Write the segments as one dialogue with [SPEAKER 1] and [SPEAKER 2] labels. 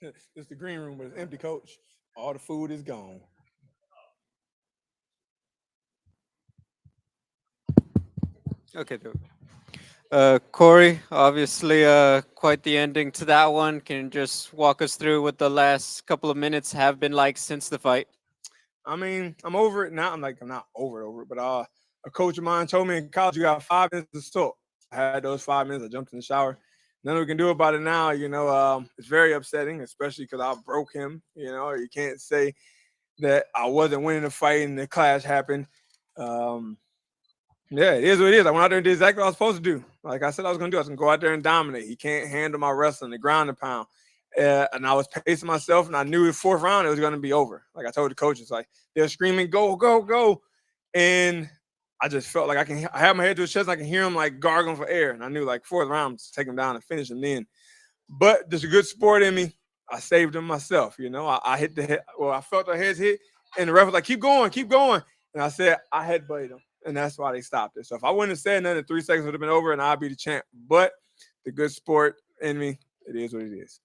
[SPEAKER 1] It's the green room, but it's empty, coach. All the food is gone.
[SPEAKER 2] Okay, Corey, obviously, quite the ending to that one. Can you just walk us through what the last couple of minutes have been like since the fight?
[SPEAKER 1] I mean, I'm over it now. I'm not over it, but a coach of mine told me in college you got 5 minutes to sort. I had those 5 minutes. I jumped in the shower. Nothing we can do about it now. It's very upsetting, especially because I broke him. You can't say that I wasn't winning the fight and the clash happened. Um, yeah, it is what it is. I went out there and did exactly what I was supposed to do. Like I said, I was going to do. I was going to go out there and dominate. He can't handle my wrestling, the ground and pound. And I was pacing myself, and I knew the fourth round it was going to be over. Like I told the coaches, like they're screaming, "Go, go, go!" And I just felt like I had my head to his chest, and I can hear him like gargling for air. And I knew like fourth round, to take him down and finish him then. But there's a good sport in me. I saved him myself. I hit the head. Well, I felt the heads hit, and the ref was like, "Keep going, keep going." And I said, "I headbutted him," and that's why they stopped it. So if I wouldn't have said nothing, 3 seconds would have been over, and I'd be the champ. But the good sport in me, it is what it is.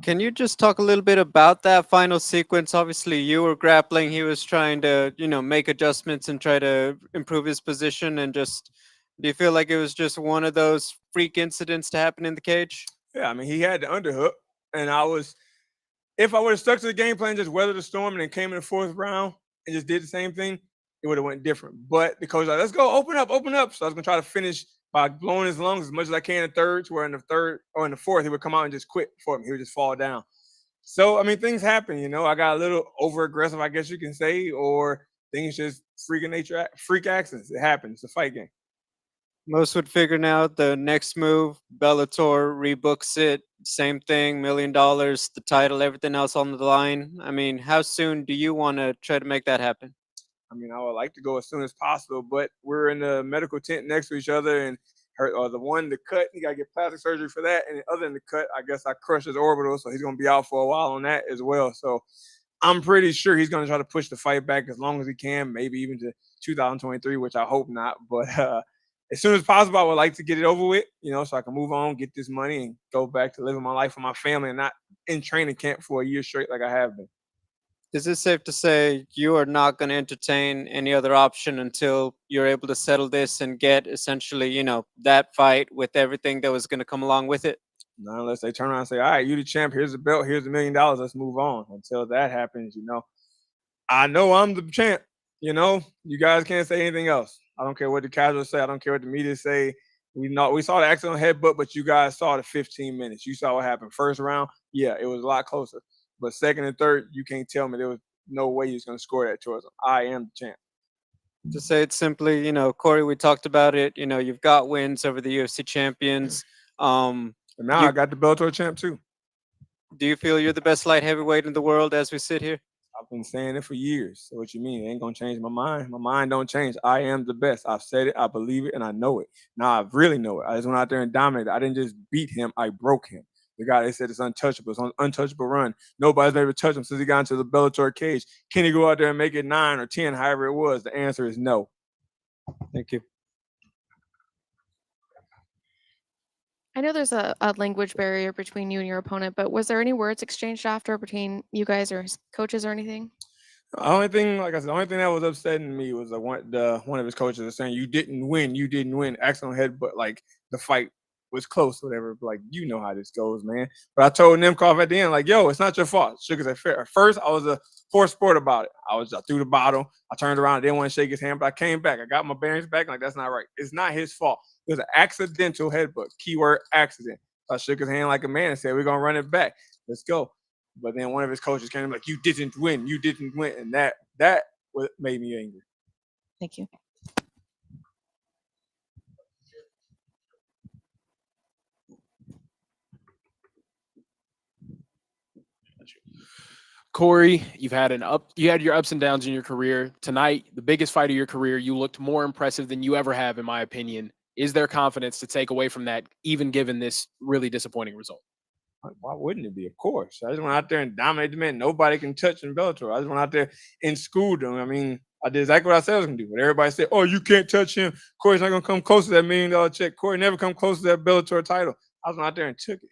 [SPEAKER 2] Can you just talk a little bit about that final sequence? Obviously, you were grappling. He was trying to, make adjustments and try to improve his position. And just, do you feel like it was just one of those freak incidents to happen in the cage?
[SPEAKER 1] Yeah, I mean, he had the underhook, and if I would have stuck to the game plan, just weathered the storm, and then came in the fourth round and just did the same thing, it would have went different. But the coach was like, "Let's go, open up, open up." So I was gonna try to finish by blowing his lungs as much as I can in third, where in the third or in the fourth, he would come out and just quit for me. He would just fall down. So I mean, things happen. I got a little over aggressive, I guess you can say, or things just freak accidents. It happens. It's a fight game.
[SPEAKER 2] Most would figure now the next move, Bellator rebooks it, same thing, $1 million, the title, everything else on the line. I mean, how soon do you want to try to make that happen?
[SPEAKER 1] I mean, I would like to go as soon as possible, but we're in the medical tent next to each other, and the one the cut, he got to get plastic surgery for that, and the other in the cut, I guess I crushed his orbital, so he's gonna be out for a while on that as well. So I'm pretty sure he's gonna try to push the fight back as long as he can, maybe even to 2023, which I hope not. But as soon as possible, I would like to get it over with, so I can move on, get this money, and go back to living my life with my family, and not in training camp for a year straight like I have been.
[SPEAKER 2] Is it safe to say you are not going to entertain any other option until you're able to settle this and get essentially, that fight with everything that was going to come along with it?
[SPEAKER 1] Not unless they turn around and say, "All right, you the champ. Here's the belt. Here's $1 million. Let's move on." Until that happens, I know I'm the champ. You guys can't say anything else. I don't care what the casuals say. I don't care what the media say. We saw the accidental headbutt, but you guys saw the 15 minutes. You saw what happened. First round, yeah, it was a lot closer. But second and third, you can't tell me there was no way he was going to score that towards him. I am the champ.
[SPEAKER 2] To say it simply, Corey, we talked about it. You've got wins over the UFC champions.
[SPEAKER 1] And now
[SPEAKER 2] You
[SPEAKER 1] I got the Bellator champ too.
[SPEAKER 2] do you feel you're the best light heavyweight in the world as we sit here?
[SPEAKER 1] I've been saying it for years. So what you mean? It ain't gonna change my mind. My mind don't change. I am the best. I've said it. I believe it, and I know it. Now I really know it. I just went out there and dominated. I didn't just beat him. I broke him. The guy they said is untouchable. It's on untouchable run. Nobody's been able to touch him since he got into the Bellator cage. Can he go out there and make it 9 or 10, however it was? The answer is no.
[SPEAKER 2] Thank you.
[SPEAKER 3] I know there's a language barrier between you and your opponent, but was there any words exchanged after between you guys or coaches or anything?
[SPEAKER 1] The only thing, like I said, the only thing that was upsetting me was one of his coaches was saying, "You didn't win. You didn't win." Excellent head, but like the fight was close, whatever. But, like, you know how this goes, man. But I told Nemkov at the end, like, "Yo, it's not your fault." Shook his head fair. At first, I was a poor sport about it. I threw the bottle. I turned around. I didn't want to shake his hand, but I came back. I got my bearings back. Like, that's not right. It's not his fault. It was an accidental headbutt. Keyword accident. So I shook his hand like a man and said, "We're gonna run it back. Let's go." But then one of his coaches came like, "You didn't win. You didn't win," and that what made me angry.
[SPEAKER 3] Thank you.
[SPEAKER 4] Corey, you had your ups and downs in your career. Tonight, the biggest fight of your career, you looked more impressive than you ever have, in my opinion. Is there confidence to take away from that, even given this really disappointing result?
[SPEAKER 1] Why wouldn't it be? Of course. I just went out there and dominated the man. Nobody can touch in Bellator. I just went out there and schooled them. I mean, I did exactly what I said I was gonna do. But everybody said, "Oh, you can't touch him. Corey's not gonna come close to that $1 million check. Corey never come close to that Bellator title." I was out there and took it.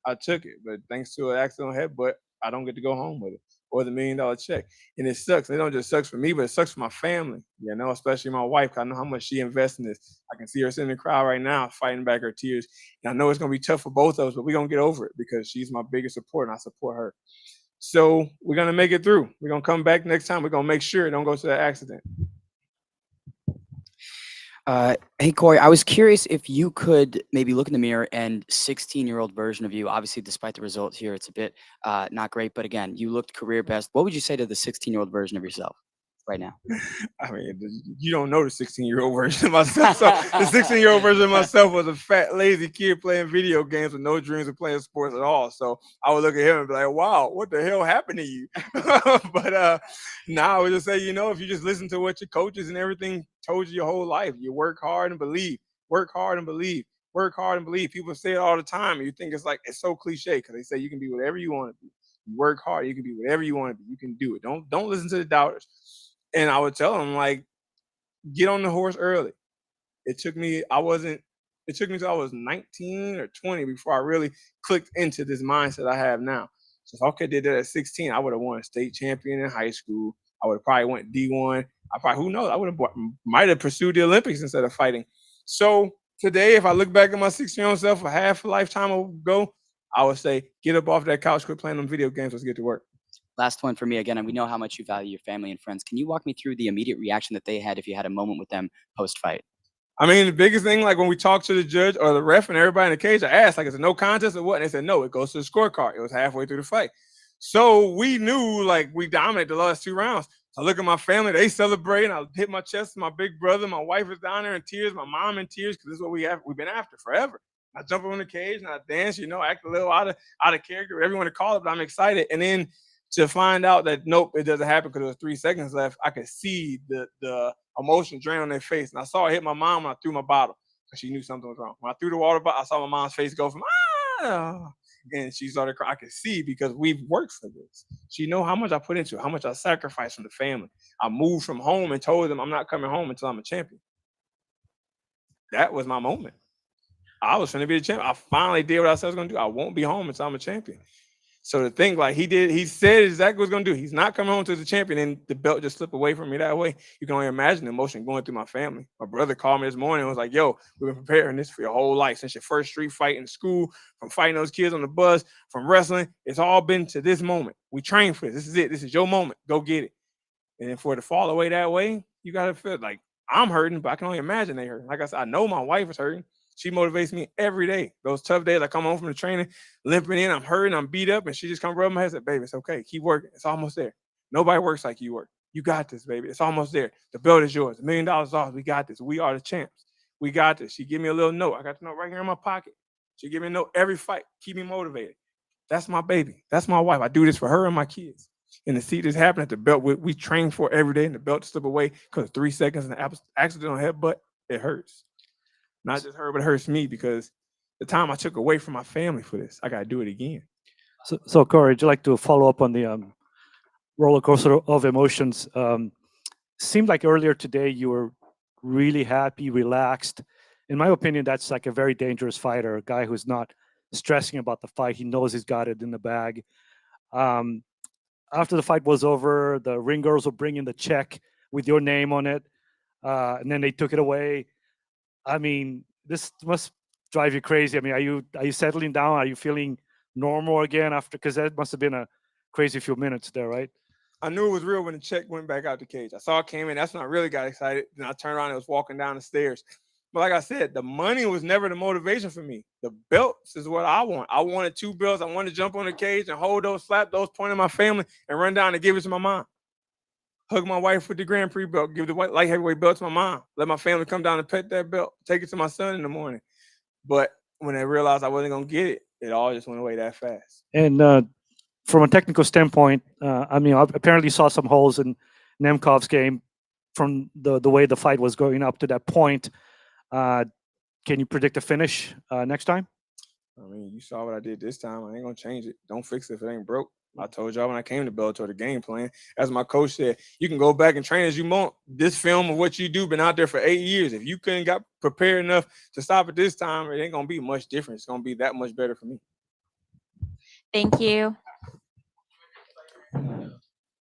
[SPEAKER 1] I took it. But thanks to an accidental headbutt, I don't get to go home with it or the $1 million check. And it sucks. It don't just sucks for me, but it sucks for my family, you know, especially my wife. I know how much she invests in this. I can see her sitting in the crowd right now fighting back her tears. And I know it's going to be tough for both of us, but we're going to get over it because she's my biggest support and I support her. So we're going to make it through. We're going to come back next time. We're going to make sure it don't go to that accident.
[SPEAKER 5] Hey, Corey, I was curious if you could maybe look in the mirror and 16-year-old version of you, obviously, despite the results here, it's a bit not great. But again, you looked career best. What would you say to the 16-year-old version of yourself right now?
[SPEAKER 1] I mean, you don't know the 16-year-old version of myself. So the 16-year-old version of myself was a fat, lazy kid playing video games with no dreams of playing sports at all. So I would look at him and be like, wow, what the hell happened to you? But now I would just say, you know, if you just listen to what your coaches and everything told you your whole life, you work hard and believe, work hard and believe, work hard and believe. People say it all the time. And you think it's so cliche because they say you can be whatever you want to be. You work hard, you can be whatever you want to be. You can do it. Don't listen to the doubters. And I would tell them, like, get on the horse early. It took me till I was 19 or 20 before I really clicked into this mindset I have now. So if I could have did that at 16, I would have won a state champion in high school. I would have probably went D1. Who knows? I might have pursued the Olympics instead of fighting. So today, if I look back at my 16-year-old self a half a lifetime ago, I would say, get up off that couch, quit playing them video games, let's get to work.
[SPEAKER 5] Last one for me again, and we know how much you value your family and friends. Can you walk me through the immediate reaction that they had if you had a moment with them post-fight?
[SPEAKER 1] I mean, the biggest thing, like when we talked to the judge or the ref and everybody in the cage, I asked, like, is it no contest or what? And they said, no, it goes to the scorecard. It was halfway through the fight. So we knew, like, we dominated the last 2 rounds. So I look at my family, they celebrating. I hit my chest to my big brother. My wife is down there in tears, my mom in tears, because this is what we've been after forever. I jump up in the cage and I dance, you know, act a little out of character, whatever you want to call it, but I'm excited. And then to find out that, nope, it doesn't happen because there was 3 seconds left, I could see the emotion drain on their face. And I saw it hit my mom when I threw my bottle because she knew something was wrong. When I threw the water bottle, I saw my mom's face go from, ah, and she started crying. I could see because we've worked for this. She know how much I put into it, how much I sacrificed from the family. I moved from home and told them I'm not coming home until I'm a champion. That was my moment. I was going to be the champion. I finally did what I said I was going to do. I won't be home until I'm a champion. So the thing, like he said exactly what he's going to do. He's not coming home to the champion, and the belt just slipped away from me that way. You can only imagine the emotion going through my family. My brother called me this morning and was like, yo, we've been preparing this for your whole life. Since your first street fight in school, from fighting those kids on the bus, from wrestling, it's all been to this moment. We trained for this. This is it. This is your moment. Go get it. And then for it to fall away that way, you got to feel like I'm hurting, but I can only imagine they hurting. Like I said, I know my wife is hurting. She motivates me every day. Those tough days, I come home from the training, limping in, I'm hurting, I'm beat up, and she just come rub my head and say, baby, it's okay. Keep working. It's almost there. Nobody works like you work. You got this, baby. It's almost there. The belt is yours. $1 million off. We got this. We are the champs. We got this. She give me a little note. I got the note right here in my pocket. She give me a note every fight. Keep me motivated. That's my baby. That's my wife. I do this for her and my kids. And to see this happen at the belt, we train for every day, and the belt slip away because of 3 seconds and an accidental headbutt, it hurts. Not just her, but it hurts me because the time I took away from my family for this, I got to do it again.
[SPEAKER 6] So Corey, would you like to follow up on the roller coaster of emotions? Seemed like earlier today you were really happy, relaxed. In my opinion, that's like a very dangerous fighter, a guy who's not stressing about the fight. He knows he's got it in the bag. After the fight was over, the ring girls will bring in the check with your name on it, and then they took it away. I mean, this must drive you crazy. I mean, are you settling down? Are you feeling normal again after? Because that must have been a crazy few minutes there, right?
[SPEAKER 1] I knew it was real when the check went back out the cage. I saw it came in. That's when I really got excited. Then I turned around and was walking down the stairs. But like I said, the money was never the motivation for me. The belts is what I want. I wanted 2 belts. I wanted to jump on the cage and hold those, slap those, point at my family, and run down and give it to my mom. Hug my wife with the Grand Prix belt, give the light heavyweight belt to my mom, let my family come down and pet that belt, take it to my son in the morning. But when they realized I wasn't going to get it, it all just went away that fast.
[SPEAKER 6] And from a technical standpoint, I mean, I apparently saw some holes in Nemkov's game from the way the fight was going up to that point. Can you predict a finish next time?
[SPEAKER 1] I mean, you saw what I did this time. I ain't going to change it. Don't fix it if it ain't broke. I told y'all when I came to Bellator, the game plan, as my coach said, you can go back and train as you want. This film of what you do been out there for 8 years. If you couldn't got prepared enough to stop it this time, it ain't going to be much different. It's going to be that much better for me.
[SPEAKER 7] Thank you.